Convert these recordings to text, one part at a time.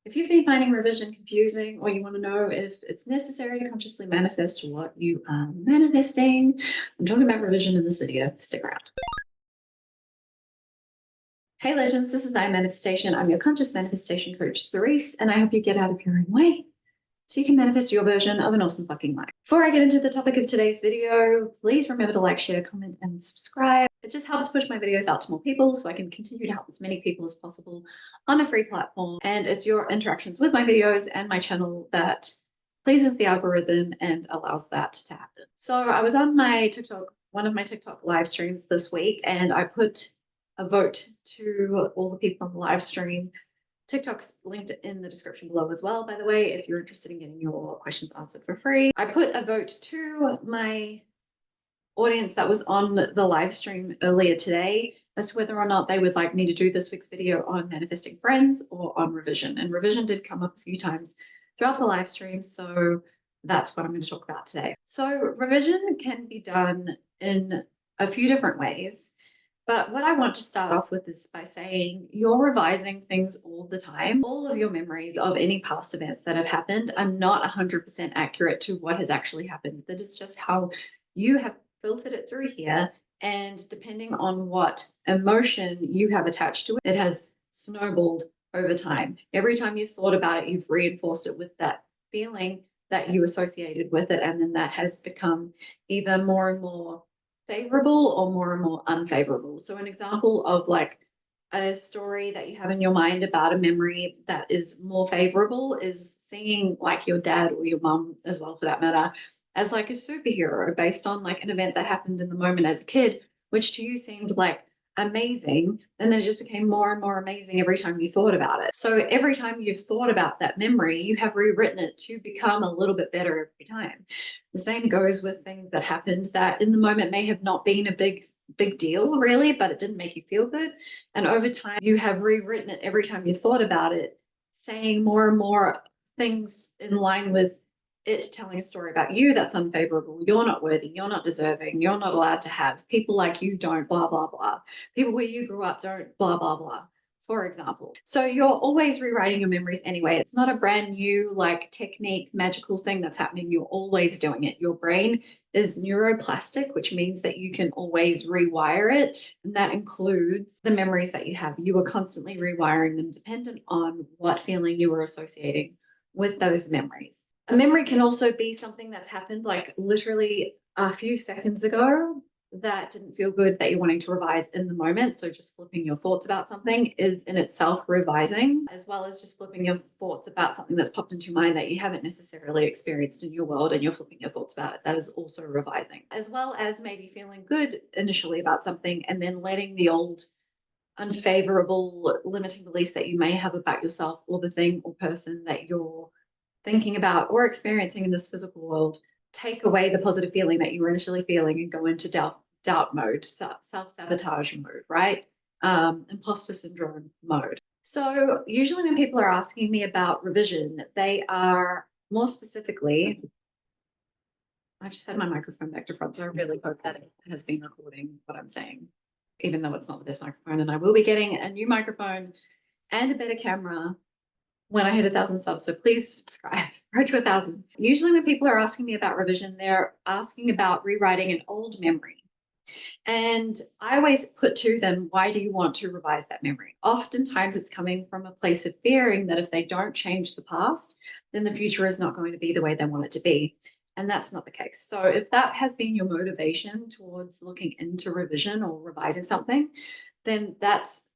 If you've been finding revision confusing or you want to know if it's necessary to consciously manifest what you are manifesting, I'm talking about revision in this video. Stick around. Hey legends, this is I Manifestation. I'm your conscious manifestation coach, Cerise, and I help you get out of your own way so you can manifest your version of an awesome fucking life. Before I get into the topic of today's video, please remember to like, share, comment, and subscribe. It just helps push my videos out to more people so I can continue to help as many people as possible on a free platform. And it's your interactions with my videos and my channel that pleases the algorithm and allows that to happen. So I was on my TikTok, one of my TikTok live streams this week, and I put a vote to all the people on the live stream. TikTok's linked in the description below as well, by the way, if you're interested in getting your questions answered for free. I put a vote to my audience that was on the live stream earlier today as to whether or not they would like me to do this week's video on manifesting friends or on revision. And revision did come up a few times throughout the live stream, so that's what I'm going to talk about today. So revision can be done in a few different ways. But what I want to start off with is by saying you're revising things all the time. All of your memories of any past events that have happened are not 100% accurate to what has actually happened. That is just how you have filtered it through here. And depending on what emotion you have attached to it, it has snowballed over time. Every time you've thought about it, you've reinforced it with that feeling that you associated with it. And then that has become either more and more favorable or more and more unfavorable. So an example of like a story that you have in your mind about a memory that is more favorable is seeing like your dad or your mum as well for that matter as like a superhero based on like an event that happened in the moment as a kid, which to you seemed like amazing, and then it just became more and more amazing every time you thought about it. So every time you've thought about that memory, you have rewritten it to become a little bit better every time. The same goes with things that happened that in the moment may have not been a big deal really, but it didn't make you feel good. And over time, you have rewritten it every time you thought about it, saying more and more things in line with it telling a story about you that's unfavorable. You're not worthy. You're not deserving. You're not allowed to have. People like you don't, blah, blah, blah. People where you grew up don't, blah, blah, blah, for example. So you're always rewriting your memories anyway. It's not a brand new like technique, magical thing that's happening. You're always doing it. Your brain is neuroplastic, which means that you can always rewire it. And that includes the memories that you have. You are constantly rewiring them dependent on what feeling you were associating with those memories. A memory can also be something that's happened like literally a few seconds ago that didn't feel good that you're wanting to revise in the moment. So just flipping your thoughts about something is in itself revising, as well as just flipping your thoughts about something that's popped into your mind that you haven't necessarily experienced in your world and you're flipping your thoughts about it. That is also revising, as well as maybe feeling good initially about something and then letting the old unfavorable limiting beliefs that you may have about yourself or the thing or person that you're thinking about or experiencing in this physical world take away the positive feeling that you were initially feeling and go into doubt mode, self-sabotage mode, right? Imposter syndrome mode. So usually when people are asking me about revision, they are more specifically, I've just had my microphone back to front, so I really hope that it has been recording what I'm saying, even though it's not this microphone. And I will be getting a new microphone and a better camera when I hit 1,000 subs. So please subscribe, right to 1,000. Usually when people are asking me about revision, they're asking about rewriting an old memory. And I always put to them, why do you want to revise that memory? Oftentimes it's coming from a place of fearing that if they don't change the past, then the future is not going to be the way they want it to be. And that's not the case. So if that has been your motivation towards looking into revision or revising something, then that's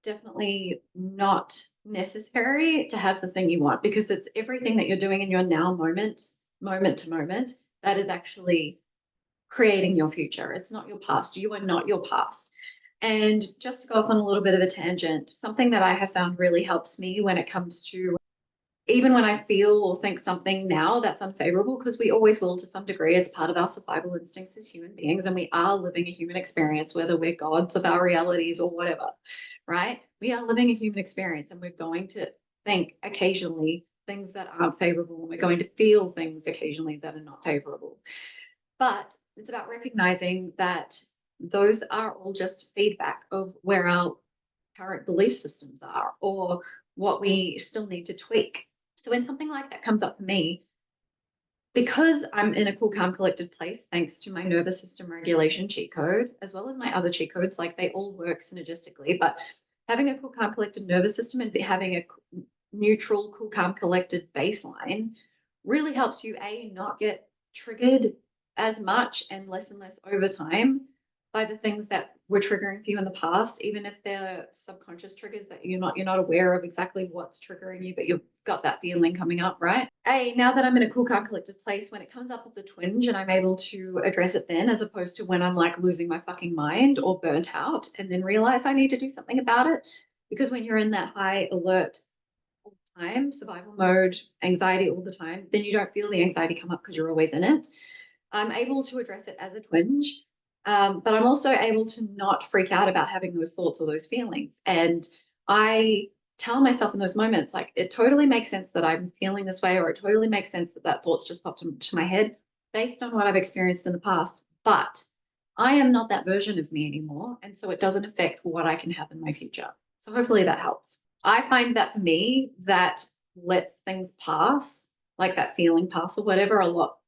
definitely not necessary to have the thing you want, because it's everything that you're doing in your now moment to moment that is actually creating your future. It's not your past. You are not your past. And just to go off on a little bit of a tangent, something that I have found really helps me when it comes to even when I feel or think something now that's unfavorable, because we always will to some degree, it's part of our survival instincts as human beings, and we are living a human experience, whether we're gods of our realities or whatever, right? We are living a human experience, and we're going to think occasionally things that aren't favorable, and we're going to feel things occasionally that are not favorable. But it's about recognizing that those are all just feedback of where our current belief systems are, or what we still need to tweak. So when something like that comes up for me, because I'm in a cool, calm, collected place, thanks to my nervous system regulation cheat code, as well as my other cheat codes, like they all work synergistically, but having a cool, calm, collected nervous system and having a neutral, cool, calm, collected baseline really helps you, A, not get triggered as much and less over time by the things that were triggering for you in the past, even if they're subconscious triggers that you're not aware of exactly what's triggering you, but you've got that feeling coming up, right? Now that I'm in a cool, calm, collected place, when it comes up as a twinge and I'm able to address it then, as opposed to when I'm like losing my fucking mind or burnt out and then realize I need to do something about it. Because when you're in that high alert all the time, survival mode, anxiety all the time, then you don't feel the anxiety come up because you're always in it. I'm able to address it as a twinge, but I'm also able to not freak out about having those thoughts or those feelings. And I tell myself in those moments, like, it totally makes sense that I'm feeling this way, or it totally makes sense that that thought's just popped into my head based on what I've experienced in the past. But I am not that version of me anymore. And so it doesn't affect what I can have in my future. So hopefully that helps. I find that for me, that lets things pass, like that feeling pass or whatever, a lot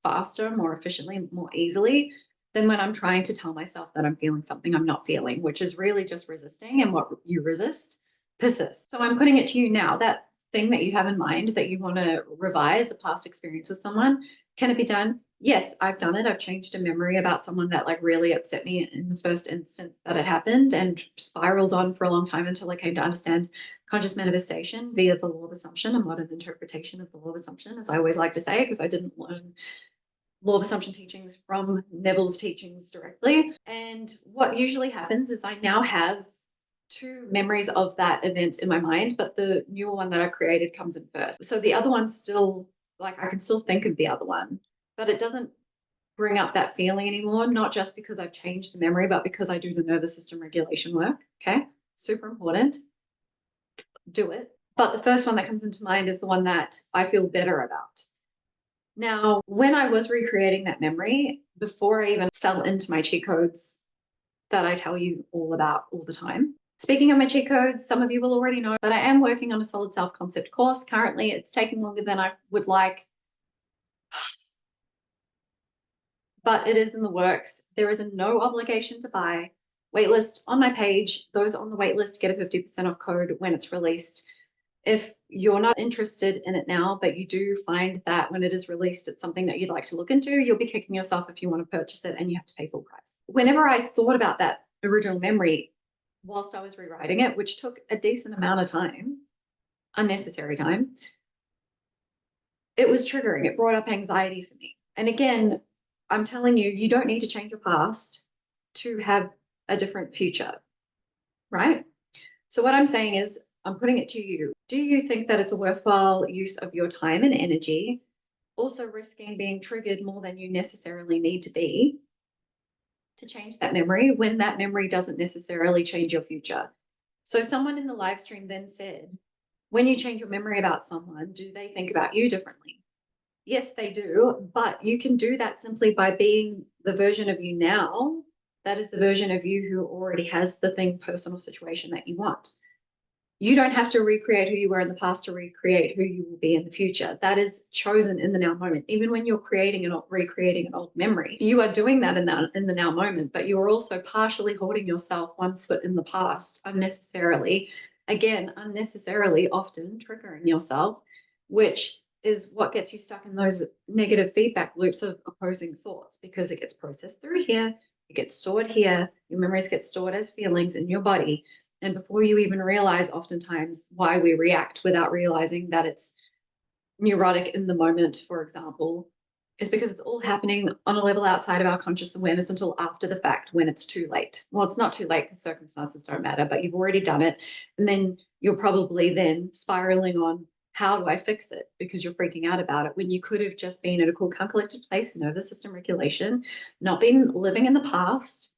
faster, more efficiently, more easily than when I'm trying to tell myself that I'm feeling something I'm not feeling, which is really just resisting. And what you resist persists. So I'm putting it to you now, that thing that you have in mind that you want to revise a past experience with someone, can it be done? Yes, I've done it. I've changed a memory about someone that like really upset me in the first instance that it happened, and spiraled on for a long time until I came to understand conscious manifestation via the law of assumption, a modern interpretation of the law of assumption, as I always like to say, because I didn't learn law of assumption teachings from Neville's teachings directly. And what usually happens is I now have two memories of that event in my mind, but the newer one that I've created comes in first. So the other one's still, like, I can still think of the other one, but it doesn't bring up that feeling anymore, not just because I've changed the memory, but because I do the nervous system regulation work. Okay, super important. Do it. But the first one that comes into mind is the one that I feel better about. Now, when I was recreating that memory, before I even fell into my cheat codes that I tell you all about all the time. Speaking of my cheat codes, some of you will already know that I am working on a solid self-concept course. Currently, it's taking longer than I would like, but it is in the works. There is no obligation to buy. Waitlist on my page. Those on the waitlist get a 50% off code when it's released. If you're not interested in it now, but you do find that when it is released, it's something that you'd like to look into, you'll be kicking yourself if you want to purchase it and you have to pay full price. Whenever I thought about that original memory whilst I was rewriting it, which took a decent amount of time, unnecessary time, it was triggering. It brought up anxiety for me. And again, I'm telling you, you don't need to change your past to have a different future, right? So what I'm saying is, I'm putting it to you. Do you think that it's a worthwhile use of your time and energy, also risking being triggered more than you necessarily need to be, to change that memory when that memory doesn't necessarily change your future? So someone in the live stream then said, when you change your memory about someone, do they think about you differently? Yes, they do, but you can do that simply by being the version of you now that is the version of you who already has the thing, personal situation that you want. You don't have to recreate who you were in the past to recreate who you will be in the future. That is chosen in the now moment. Even when you're creating and recreating an old memory, you are doing that in the now moment, but you are also partially holding yourself one foot in the past unnecessarily. Again, unnecessarily often triggering yourself, which is what gets you stuck in those negative feedback loops of opposing thoughts, because it gets processed through here, it gets stored here, your memories get stored as feelings in your body. And before you even realize oftentimes why we react without realizing that it's neurotic in the moment, for example, is because it's all happening on a level outside of our conscious awareness until after the fact, when it's too late. Well, it's not too late because circumstances don't matter, but you've already done it. And then you're probably then spiraling on, how do I fix it? Because you're freaking out about it, when you could have just been at a cool, calm, collected place, nervous system regulation, not been living in the past,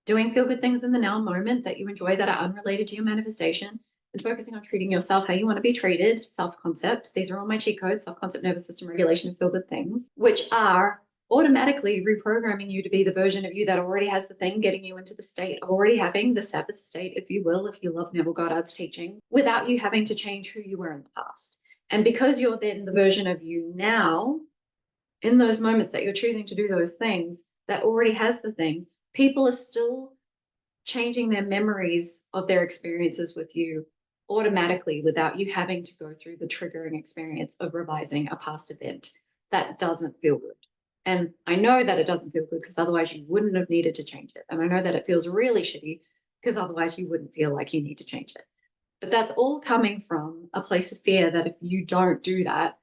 doing feel good things in the now moment that you enjoy that are unrelated to your manifestation, and focusing on treating yourself how you want to be treated. Self-concept. These are all my cheat codes: self-concept, nervous system regulation, and feel good things, which are automatically reprogramming you to be the version of you that already has the thing, getting you into the state of already having the Sabbath state, if you will, if you love Neville Goddard's teaching, without you having to change who you were in the past. And because you're then the version of you now, in those moments that you're choosing to do those things, that already has the thing, people are still changing their memories of their experiences with you automatically without you having to go through the triggering experience of revising a past event. That doesn't feel good. And I know that it doesn't feel good because otherwise you wouldn't have needed to change it. And I know that it feels really shitty because otherwise you wouldn't feel like you need to change it. But that's all coming from a place of fear that if you don't do that,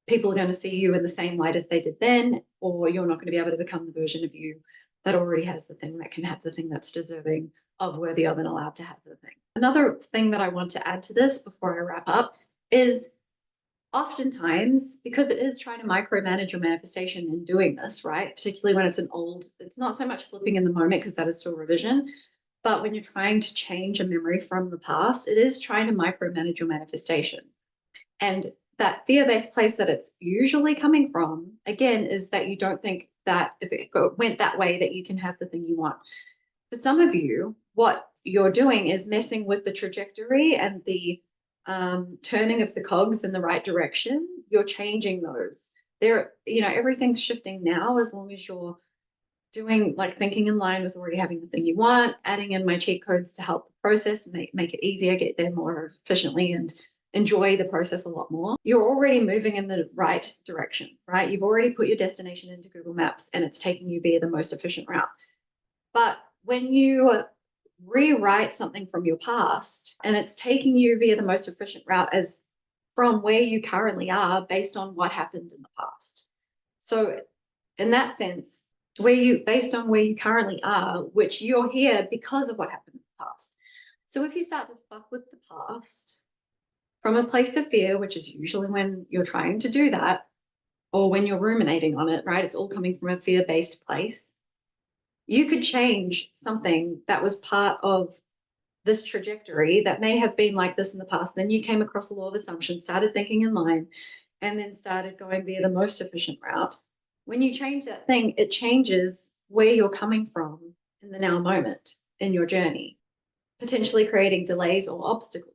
people are going to see you in the same light as they did then, or you're not going to be able to become the version of you that already has the thing, that can have the thing, that's deserving of, worthy of, and allowed to have the thing. Another thing that I want to add to this before I wrap up is oftentimes, because it is trying to micromanage your manifestation in doing this, right? Particularly when it's not so much flipping in the moment because that is still revision, but when you're trying to change a memory from the past, it is trying to micromanage your manifestation. And that fear-based place that it's usually coming from, again, is that you don't think that if it went that way, that you can have the thing you want. For some of you, what you're doing is messing with the trajectory and the turning of the cogs in the right direction. You're changing those. Everything's shifting now as long as you're doing, like, thinking in line with already having the thing you want, adding in my cheat codes to help the process, make it easier, get there more efficiently, and enjoy the process a lot more. You're already moving in the right direction, right? You've already put your destination into Google Maps and it's taking you via the most efficient route. But when you rewrite something from your past and it's taking you via the most efficient route as from where you currently are based on what happened in the past. So in that sense, based on where you currently are, which you're here because of what happened in the past. So if you start to fuck with the past from a place of fear, which is usually when you're trying to do that, or when you're ruminating on it, right? It's all coming from a fear-based place. You could change something that was part of this trajectory that may have been like this in the past. Then you came across a law of assumption, started thinking in line, and then started going via the most efficient route. When you change that thing, it changes where you're coming from in the now moment in your journey, potentially creating delays or obstacles.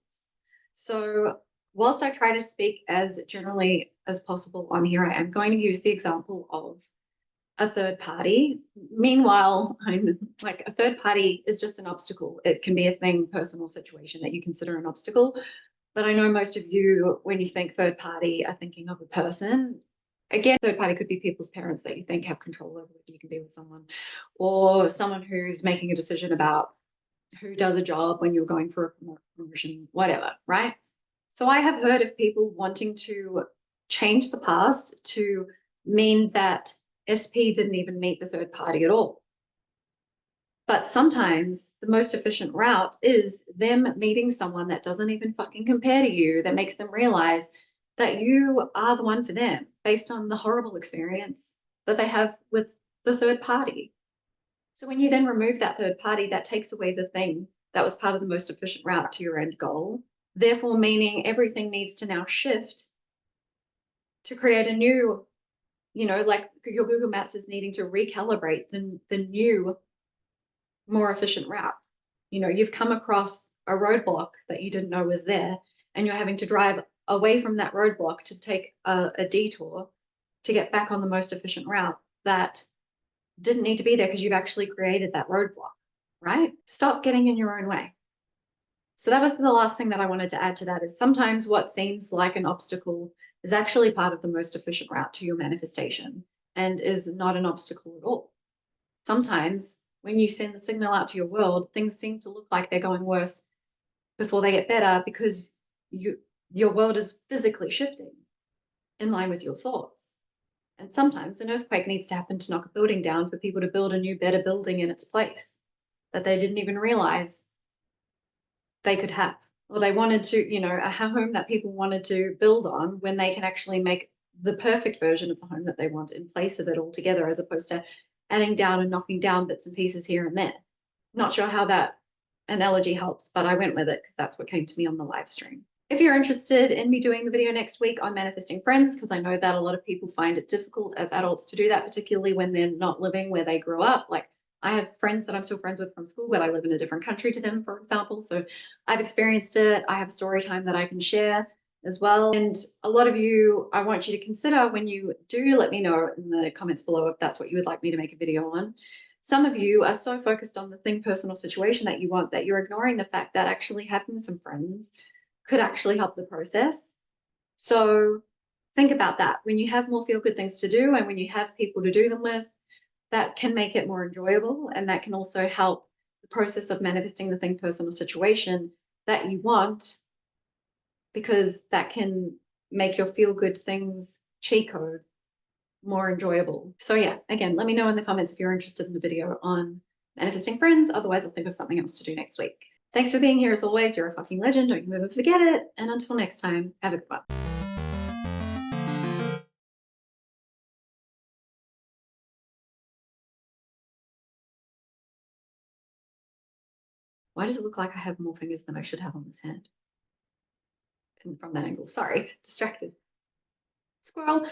So whilst I try to speak as generally as possible on here, I am going to use the example of a third party. Meanwhile, I'm like, a third party is just an obstacle. It can be a thing, person, or situation that you consider an obstacle. But I know most of you, when you think third party, are thinking of a person. Again, third party could be people's parents that you think have control over whether you can be with someone, or someone who's making a decision about who does a job when you're going for a promotion, whatever, right? So I have heard of people wanting to change the past to mean that SP didn't even meet the third party at all. But sometimes the most efficient route is them meeting someone that doesn't even fucking compare to you, that makes them realize that you are the one for them based on the horrible experience that they have with the third party. So when you then remove that third party, that takes away the thing that was part of the most efficient route to your end goal, therefore meaning everything needs to now shift to create a new, like your Google Maps is needing to recalibrate the new, more efficient route. You've come across a roadblock that you didn't know was there, and you're having to drive away from that roadblock to take a detour to get back on the most efficient route that didn't need to be there because you've actually created that roadblock, right? Stop getting in your own way. So that was the last thing that I wanted to add to that, is sometimes what seems like an obstacle is actually part of the most efficient route to your manifestation and is not an obstacle at all. Sometimes when you send the signal out to your world, things seem to look like they're going worse before they get better because your world is physically shifting in line with your thoughts. And sometimes an earthquake needs to happen to knock a building down for people to build a new, better building in its place that they didn't even realize they could have. Or they wanted to, a home that people wanted to build on when they can actually make the perfect version of the home that they want in place of it altogether, as opposed to adding down and knocking down bits and pieces here and there. Not sure how that analogy helps, but I went with it because that's what came to me on the live stream. If you're interested in me doing the video next week on manifesting friends, because I know that a lot of people find it difficult as adults to do that, particularly when they're not living where they grew up. Like I have friends that I'm still friends with from school, but I live in a different country to them, for example. So I've experienced it. I have a story time that I can share as well. And a lot of you, I want you to consider when you do let me know in the comments below if that's what you would like me to make a video on. Some of you are so focused on the thing, personal situation that you want that you're ignoring the fact that actually having some friends could actually help the process. So think about that. When you have more feel-good things to do and when you have people to do them with, that can make it more enjoyable, and that can also help the process of manifesting the thing, personal situation that you want, because that can make your feel-good things cheat code more enjoyable. So yeah, again, let me know in the comments if you're interested in the video on manifesting friends. Otherwise, I'll think of something else to do next week. Thanks for being here as always. You're a fucking legend. Don't you ever forget it. And until next time, have a good one. Why does it look like I have more fingers than I should have on this hand? From that angle. Sorry, distracted. Squirrel.